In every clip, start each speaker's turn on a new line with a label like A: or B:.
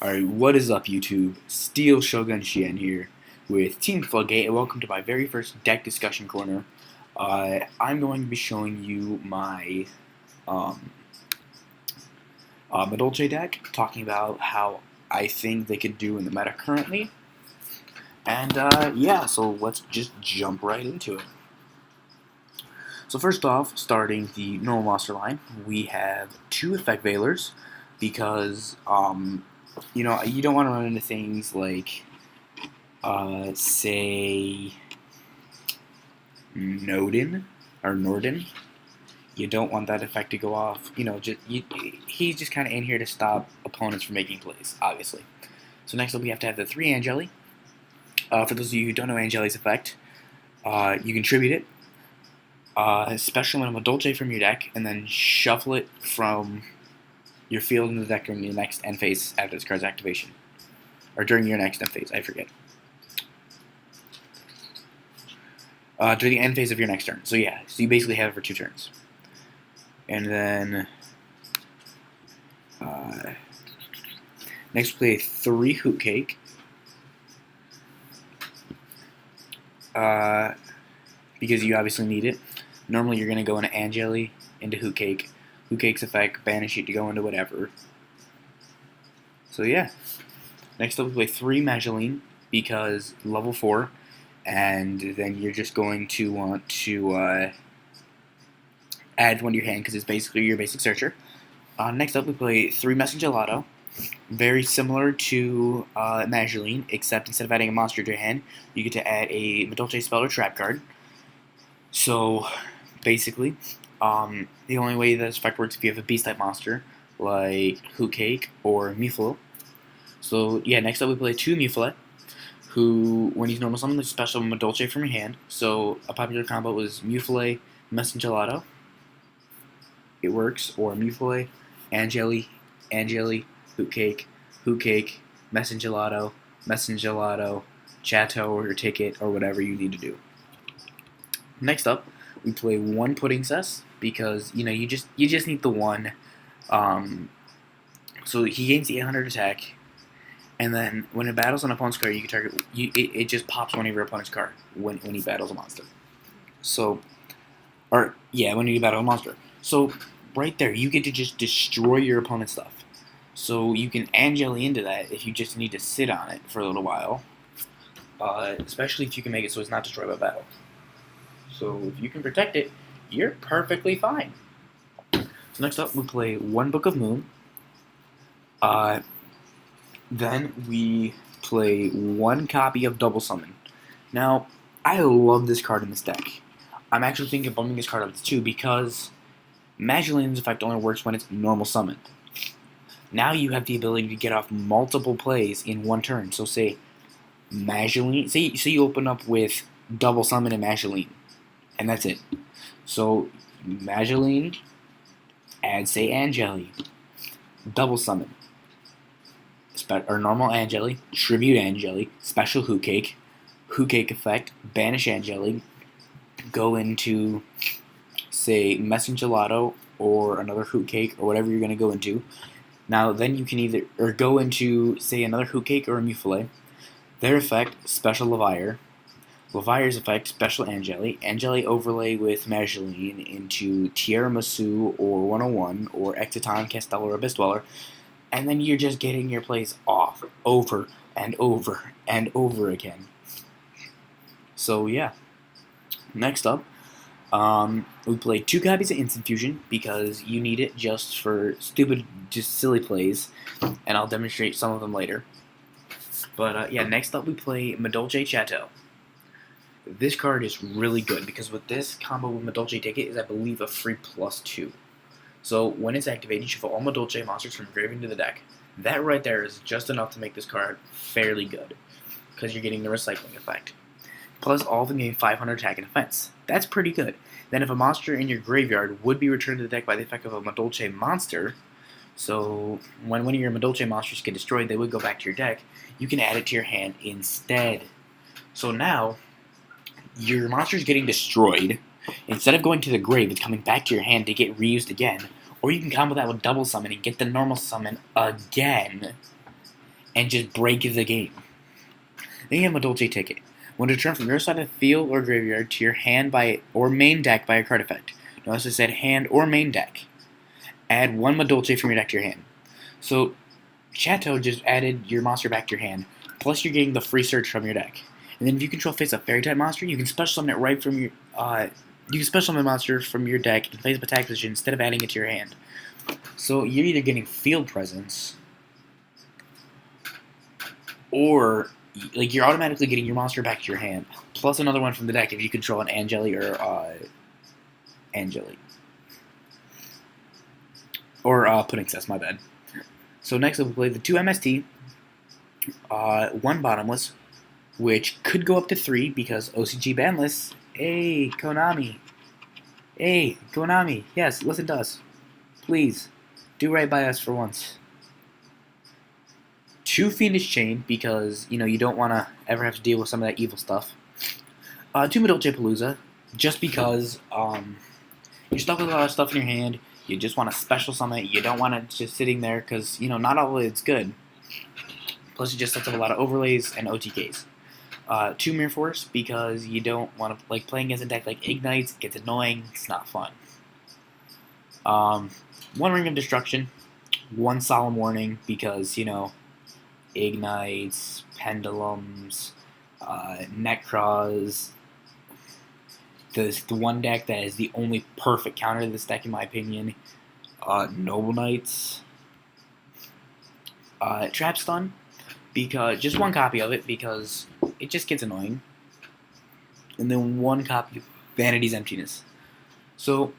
A: Alright, what is up YouTube? Steel Shogun Shien here with Team Floodgate, and welcome to my very first deck discussion corner. I'm going to be showing you my Madolche deck, talking about how I think they could do in the meta currently. And yeah, so let's just jump right into it. So first off, starting the normal monster line, we have two Effect Veilers, because you know, you don't want to run into things like, say, norden. You don't want that effect to go off. You know, he's just kind of in here to stop opponents from making plays, obviously. So next up, we have to have the 3 Angeli. For those of you who don't know Angeli's effect, you can tribute it, special summon a Madolche from your deck, and then shuffle it from your field into the deck during your next end phase after this card's activation. Or during your next end phase, I forget. During the end phase of your next turn. So yeah, so you basically have it for 2 turns. And then next we play 3 Hoot Cake. Because you obviously need it. Normally you're going to go into Angeli, into Hoot Cake. Hoot Cake's effect, banish it to go into whatever. So yeah. Next up we play 3 Madolche, because level 4. And then you're just going to want to add one to your hand, because it's basically your basic searcher. Next up we play 3 Gelato. Very similar to Madolche, except instead of adding a monster to your hand, you get to add a Madolche spell or trap card. So basically, the only way this effect works is if you have a beast-type monster, like Hoot Cake or Muflo. So yeah, next up we play 2 Mufle, who, when he's normal summon, is special Madolche from your hand. So a popular combo was Mufle, Gelato. It works, or Mufle, Angeli, Hoot Cake, Gelato, Chateau, or your ticket, or whatever you need to do. Next up, we play 1 Pudding Cess, because you know you just need the one. So he gains the 800 attack, and then when it battles an opponent's card, you can target. It just pops one of your opponent's card when he battles a monster. So, or yeah, when you battle a monster. So right there, you get to just destroy your opponent's stuff. So you can Angeli into that if you just need to sit on it for a little while. Especially if you can make it so it's not destroyed by battle. So if you can protect it, you're perfectly fine. So next up, we play 1 Book of Moon. Then we play 1 copy of Double Summon. Now, I love this card in this deck. I'm actually thinking of bumping this card up to 2 because Madolche's effect only works when it's normal summoned. Now you have the ability to get off multiple plays in 1 turn. So say Madolche, say you open up with Double Summon and Madolche, and that's it. So Madolche, add say Angeli, Double Summon, or normal Angeli, tribute Angeli, special Hoot Cake effect, banish Angeli, go into say Gelato or another Hoot Cake or whatever you're going to go into. Now then you can either go into say another Hoot Cake or a Mufle. Their effect, special Levire's effect, special Angeli overlay with Madolche into Tiramisu or 101 or Exciton, Castella, or Abyss Dweller, and then you're just getting your plays off over and over and over again. So yeah. Next up, we play 2 copies of Instant Fusion because you need it just for silly plays, and I'll demonstrate some of them later. But yeah, next up we play Madolche Chateau. This card is really good because with this combo with Madolche Ticket is, I believe, a free +2. So when it's activated, you shuffle all Madolche monsters from grave into the deck. That right there is just enough to make this card fairly good because you're getting the recycling effect. Plus, all of them gain 500 attack and defense. That's pretty good. Then if a monster in your graveyard would be returned to the deck by the effect of a Madolche monster, so when one of your Madolche monsters get destroyed, they would go back to your deck, you can add it to your hand instead. So now, your monster's getting destroyed. Instead of going to the grave, it's coming back to your hand to get reused again. Or you can combo that with double summon and get the normal summon again. and just break the game. Then you have Madolche Ticket. When returned from your side of the field or graveyard to your hand or main deck by a card effect. Notice I said hand or main deck. Add one Madolche from your deck to your hand. So Chateau just added your monster back to your hand, plus you're getting the free search from your deck. And then if you control face-up fairy-type monster, you can special summon it right from your you can special summon a monster from your deck in face-up attack position instead of adding it to your hand. So you're either getting field presence, or like you're automatically getting your monster back to your hand, plus another one from the deck if you control an Angeli or Pudding Cess, my bad. So next we'll play the 2 MST, 1 Bottomless, which could go up to 3 because OCG banless. Hey, Konami. Hey, Konami. Yes, listen to us. Please, do right by us for once. 2 Fiendish Chain because, you don't want to ever have to deal with some of that evil stuff. 2 Madolche Palooza, just because you're stuck with a lot of stuff in your hand. You just want to special summon it. You don't want it just sitting there because, not all of it's good. Plus, it just sets up a lot of overlays and OTKs. 2 Mirror Force because you don't want to, playing against a deck like Ignites gets annoying. It's not fun. 1 Ring of Destruction. 1 Solemn Warning because, Ignites, Pendulums, Necros. The one deck that is the only perfect counter to this deck, in my opinion. Noble Knights. Trap Stun, because just 1 copy of it because it just gets annoying. And then 1 copy of Vanity's Emptiness. So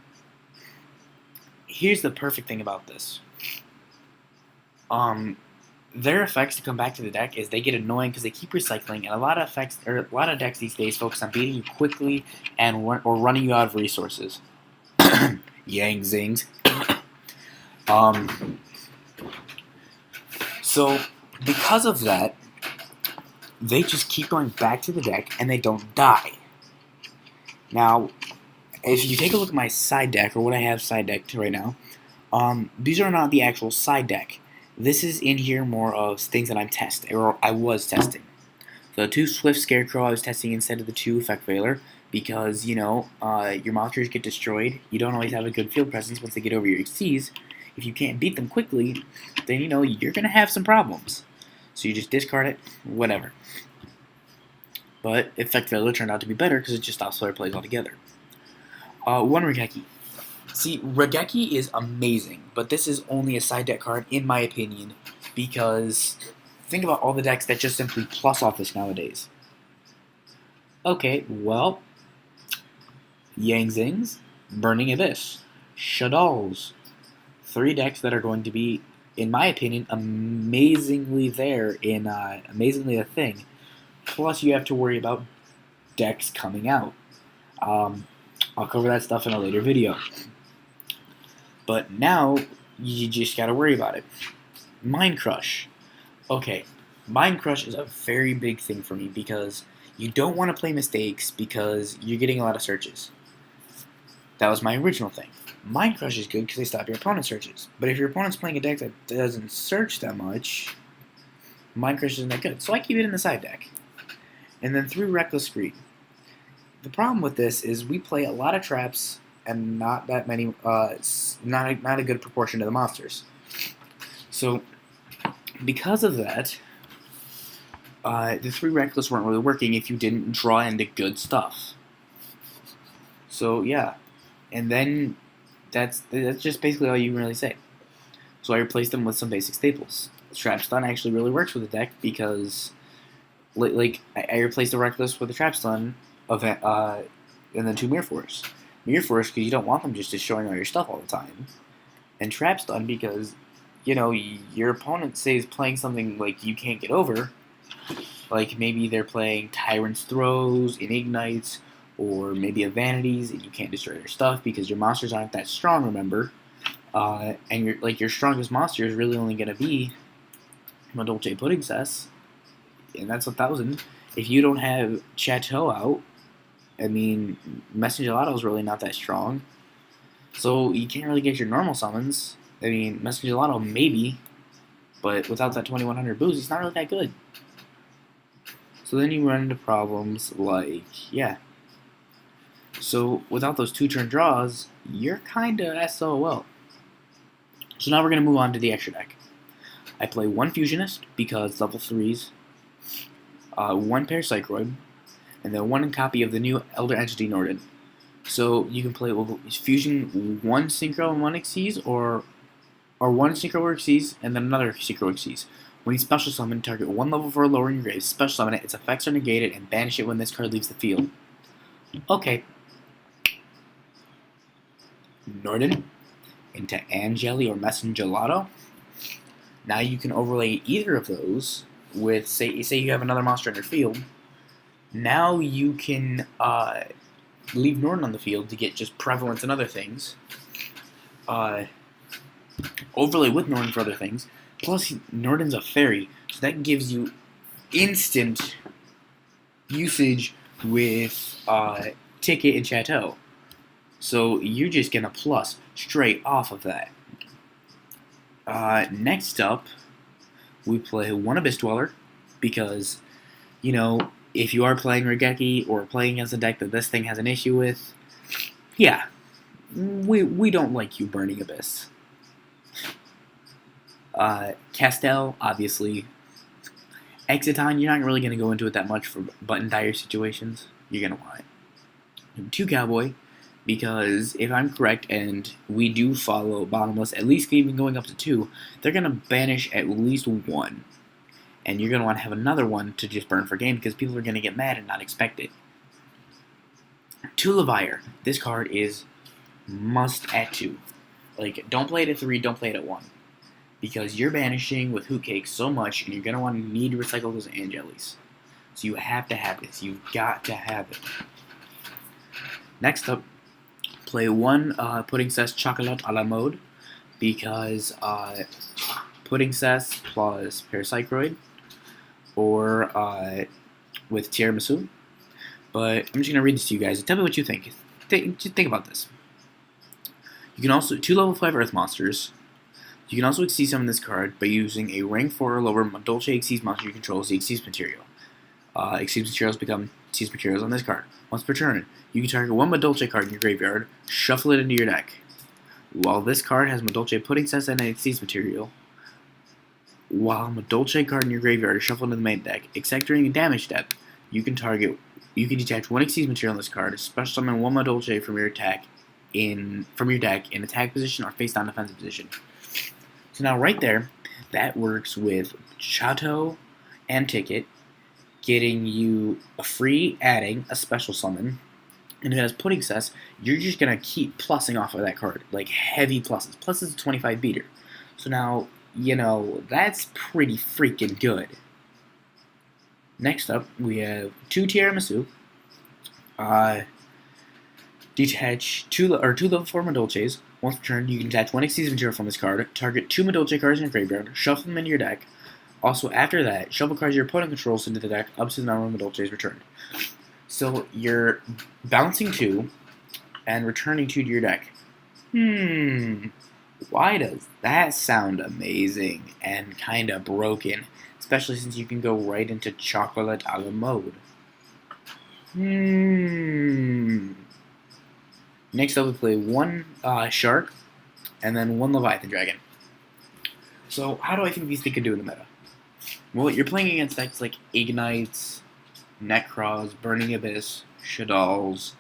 A: here's the perfect thing about this. Their effects to come back to the deck is they get annoying because they keep recycling, and a lot of decks these days focus on beating you quickly or running you out of resources. Yang zings. So because of that, they just keep going back to the deck and they don't die. Now, if you take a look at my side deck, or what I have side decked right now, these are not the actual side deck. This is in here more of things that I'm testing, or I was testing. The 2 Swift Scarecrow I was testing instead of the 2 Effect Veiler because, your monsters get destroyed. You don't always have a good field presence once they get over your XCs. If you can't beat them quickly, then, you're going to have some problems. So you just discard it, whatever. But Effect Veiler turned out to be better because it just stops player plays altogether. 1 Regeki. See, Regeki is amazing, but this is only a side deck card, in my opinion, because think about all the decks that just simply plus off this nowadays. Okay, well, Yang Zings, Burning Abyss, Shadalls, 3 decks that are going to be, in my opinion, amazingly amazingly a thing. Plus, you have to worry about decks coming out. I'll cover that stuff in a later video. But now, you just gotta worry about it. Mind Crush. Okay, Mind Crush is a very big thing for me because you don't want to play mistakes because you're getting a lot of searches. That was my original thing. Mind Crush is good because they stop your opponent's searches. But if your opponent's playing a deck that doesn't search that much, Mind Crush isn't that good. So I keep it in the side deck. And then 3 Reckless Greed. The problem with this is we play a lot of traps and not that many, not a good proportion to the monsters. So, because of that, the 3 Reckless weren't really working if you didn't draw into good stuff. So, yeah. And then, that's just basically all you can really say. So I replaced them with some basic staples. Trap Stun actually really works with the deck because, I replaced the Reckless with the Trap Stun, and then 2 Mirror Force. Mirror Force because you don't want them just destroying all your stuff all the time. And Trap Stun because, your opponent, say, is playing something like you can't get over. Like maybe they're playing Tyrant's Throws in Ignites, or maybe a Vanities and you can't destroy their stuff because your monsters aren't that strong, remember. And your strongest monster is really only going to be Madolche Pudding Cess, and that's 1,000. If you don't have Chateau out, I mean, Messenger Gelato is really not that strong. So you can't really get your normal summons. I mean, Messenger Gelato maybe. But without that 2100 boost, he's not really that good. So then you run into problems like, yeah. So without those 2-turn draws, you're kinda SOL. So now we're gonna move on to the extra deck. I play 1 Fusionist because level 3s, 1 Parapsychroid, and then 1 copy of the new Elder Entity Norden. So you can play Fusion 1 Synchro and 1 Xyz, or 1 Synchro or Xyz, and then another Synchro Xyz. When you special summon, target 1 level 4 lower in your grave, special summon it, its effects are negated, and banish it when this card leaves the field. Okay. Norden into Angeli or Messengelato. Now you can overlay either of those with, say you have another monster in your field. Now you can leave Norden on the field to get just prevalence and other things. Overlay with Norden for other things. Plus, Norden's a fairy, so that gives you instant usage with Ticket and Chateau. So you're just gonna plus straight off of that. Next up, we play 1 Abyss Dweller, because, you know, if you are playing Regeki or playing against a deck that this thing has an issue with, yeah, we don't like you burning Abyss. Castel, obviously. Exiton, you're not really going to go into it that much but in dire situations, you're going to want it. 2 Cowboy, because if I'm correct, and we do follow Bottomless, at least even going up to 2, they're going to banish at least 1. And you're going to want to have another one to just burn for game, because people are going to get mad and not expect it. 2 Levier. This card is must at 2. Like, don't play it at 3, don't play it at 1. Because you're banishing with Hoot Cake so much, and you're going to need to recycle those Angelis. So you have to have this. You've got to have it. Next up, play 1 Pudding Cess Chocolat a la Mode, because Pudding Cess plus Parapsychroid, or with Tiramisu. But I'm just going to read this to you guys. Tell me what you think. Think about this. You can also 2 level 5 Earth monsters. You can also exceed summon this card by using a rank 4 or lower Madolche exceeds monster you control as the exceeds material. Exceeds materials become exceeds materials on this card. Once per turn, you can target 1 Madolche card in your graveyard, shuffle it into your deck. While this card has Madolche Pudding Cess and an exceeds material, while Madolche card in your graveyard is shuffled into the main deck, except during a damage step, you can detach 1 exceeds material on this card, special summon 1 Madolche from your deck in attack position or face down defensive position. So now right there, that works with Chateau and Ticket, getting you a free adding, a special summon, and if it has Pudding Cess, you're just going to keep plussing off of that card, like heavy pluses. Plus it's a 25 beater. So now, you know, that's pretty freaking good. Next up, we have 2 Tiramisu, detach 2 level 4 Madolches. Once per turn, you can detach 1 exceeds material from this card, target 2 Madolche cards in your graveyard, shuffle them into your deck. Also, after that, shuffle cards your opponent controls into the deck up to the number of Madolches returned. So you're bouncing 2 and returning 2 to your deck. Why does that sound amazing and kind of broken? Especially since you can go right into Chocolat a la Mode. Next up, we play 1 Shark, and then 1 Leviathan Dragon. So, how do I think these things can do in the meta? Well, you're playing against decks like Ignites, Necros, Burning Abyss, Shaddolls,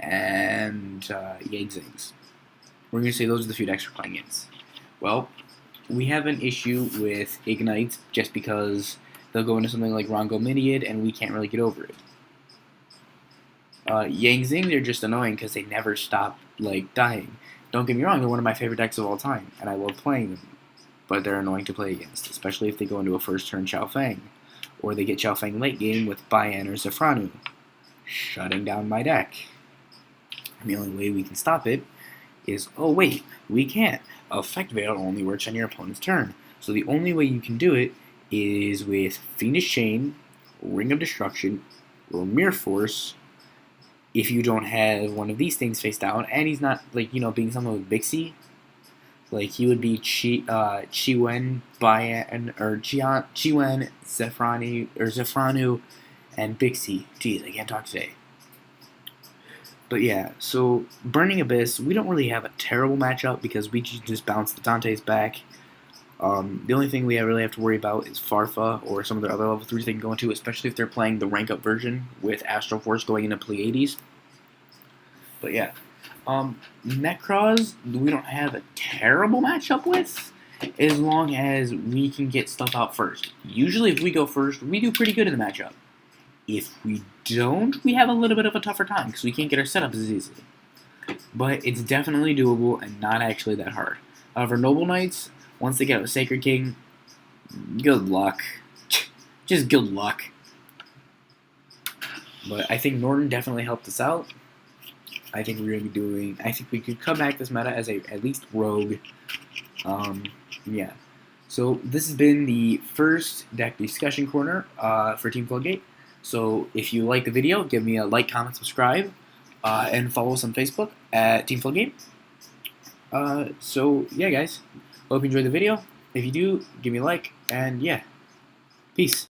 A: and Yangzings. We're going to say those are the few decks we're playing against. Well, we have an issue with Ignites just because they'll go into something like Rongo Miniad, and we can't really get over it. Yangzing, they're just annoying because they never stop, like, dying. Don't get me wrong, they're one of my favorite decks of all time, and I love playing them. But they're annoying to play against, especially if they go into a first turn Chao Fang. Or they get Chao Fang late game with Bayan or Zafranu, shutting down my deck. And the only way we can stop it is, oh wait, we can't. Effect Veil only works on your opponent's turn. So the only way you can do it is with Fiendish Chain, Ring of Destruction, or Mirror Force, if you don't have one of these things face down, and he's not, like, you know, being something with Bixie, Like he would be Chiwen, Bayan, or Chiwen, Zephranu, and Bixie. Jeez, I can't talk today. But yeah, so Burning Abyss, we don't really have a terrible matchup because we just bounce the Dante's back. The only thing we really have to worry about is Farfa or some of the other level 3s they can go into, especially if they're playing the rank up version with Astral Force going into Pleiades. But yeah, Necros, we don't have a terrible matchup with, as long as we can get stuff out first. Usually if we go first, we do pretty good in the matchup. If we don't, we have a little bit of a tougher time because we can't get our setups as easily. But it's definitely doable and not actually that hard. For Noble Knights, once they get out of Sacred King, good luck. Just good luck. But I think Norden definitely helped us out. I think we're going to be doing... I think we could come back this meta as at least rogue. Yeah. So this has been the first deck discussion corner for Team Floodgate. So if you like the video, give me a like, comment, subscribe, and follow us on Facebook at Team Floodgate. So yeah, guys, hope you enjoyed the video. If you do, give me a like, and yeah, peace.